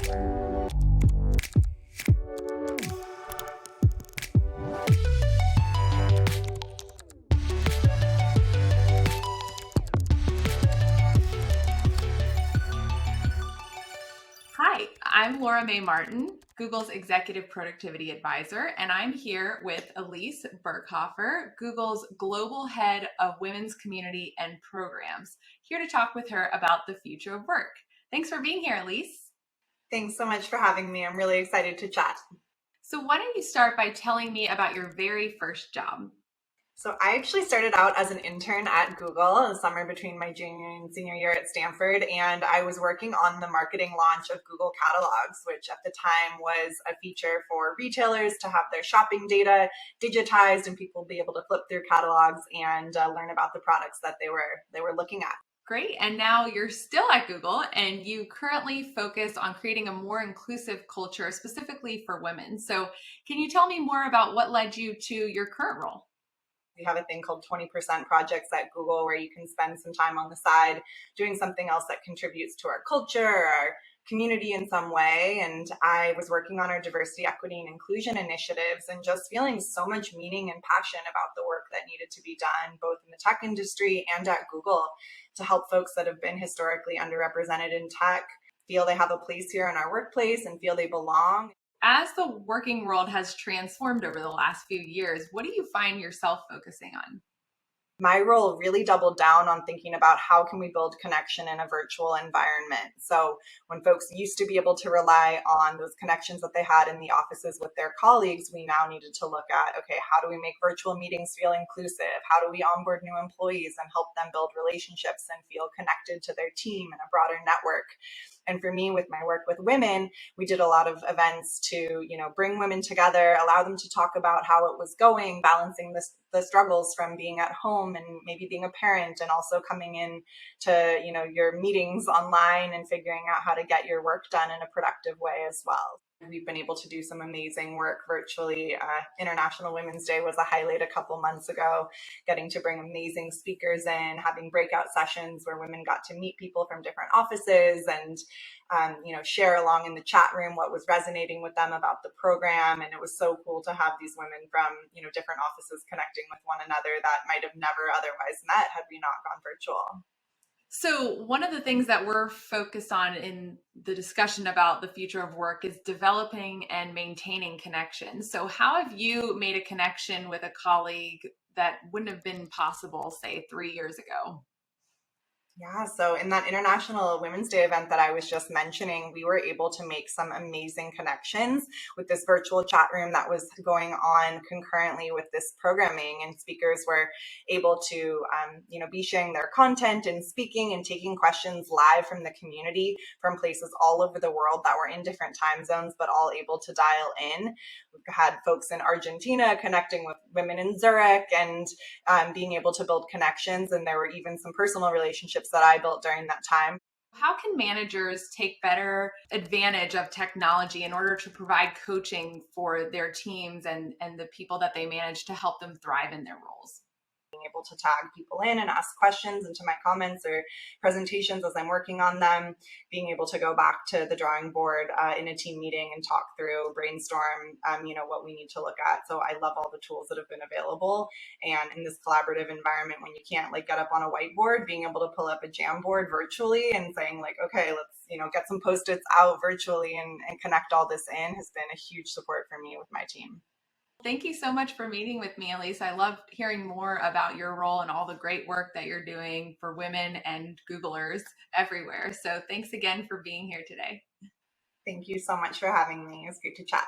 Hi, I'm Mae Martin, Google's Executive Productivity Advisor, and I'm here with Elise Birkhofer, Google's Global Head of Women's Community and Programs, here to talk with her about the future of work. Thanks for being here, Elise. Thanks so much for having me. I'm really excited to chat. So why don't you start by telling me about your very first job? So I actually started out as an intern at Google the summer between my junior and senior year at Stanford, and I was working on the marketing launch of Google Catalogs, which at the time was a feature for retailers to have their shopping data digitized and people be able to flip through catalogs and learn about the products that they were looking at. Great. And now you're still at Google and you currently focus on creating a more inclusive culture specifically for women. So can you tell me more about what led you to your current role? We have a thing called 20% projects at Google where you can spend some time on the side doing something else that contributes to our culture or our community in some way. And I was working on our diversity, equity, and inclusion initiatives and just feeling so much meaning and passion about the work that needed to be done, both in the tech industry and at Google, to help folks that have been historically underrepresented in tech feel they have a place here in our workplace and feel they belong. As the working world has transformed over the last few years, what do you find yourself focusing on? My role really doubled down on thinking about how can we build connection in a virtual environment. So when folks used to be able to rely on those connections that they had in the offices with their colleagues, we now needed to look at, okay, how do we make virtual meetings feel inclusive? How do we onboard new employees and help them build relationships and feel connected to their team and a broader network? And for me, with my work with women, we did a lot of events to, bring women together, allow them to talk about how it was going, balancing the struggles from being at home and maybe being a parent, and also coming in to, your meetings online and figuring out how to get your work done in a productive way as well. We've been able to do some amazing work virtually. International Women's Day was a highlight a couple months ago, getting to bring amazing speakers in, having breakout sessions where women got to meet people from different offices and share along in the chat room what was resonating with them about the program. And it was so cool to have these women from, different offices connecting with one another that might have never otherwise met had we not gone virtual. So one of the things that we're focused on in the discussion about the future of work is developing and maintaining connections. So how have you made a connection with a colleague that wouldn't have been possible, say, 3 years ago? Yeah, so in that International Women's Day event that I was just mentioning, we were able to make some amazing connections with this virtual chat room that was going on concurrently with this programming, and speakers were able to, be sharing their content and speaking and taking questions live from the community from places all over the world that were in different time zones, but all able to dial in. We've had folks in Argentina connecting with women in Zurich and being able to build connections, and there were even some personal relationships that I built during that time. How can managers take better advantage of technology in order to provide coaching for their teams and the people that they manage to help them thrive in their roles? Being able to tag people in and ask questions into my comments or presentations as I'm working on them, being able to go back to the drawing board in a team meeting and talk through, brainstorm, what we need to look at. So I love all the tools that have been available. And in this collaborative environment, when you can't get up on a whiteboard, being able to pull up a Jamboard virtually and saying okay, let's, get some Post-its out virtually and connect all this in has been a huge support for me with my team. Thank you so much for meeting with me, Elise. I love hearing more about your role and all the great work that you're doing for women and Googlers everywhere. So thanks again for being here today. Thank you so much for having me. It was great to chat.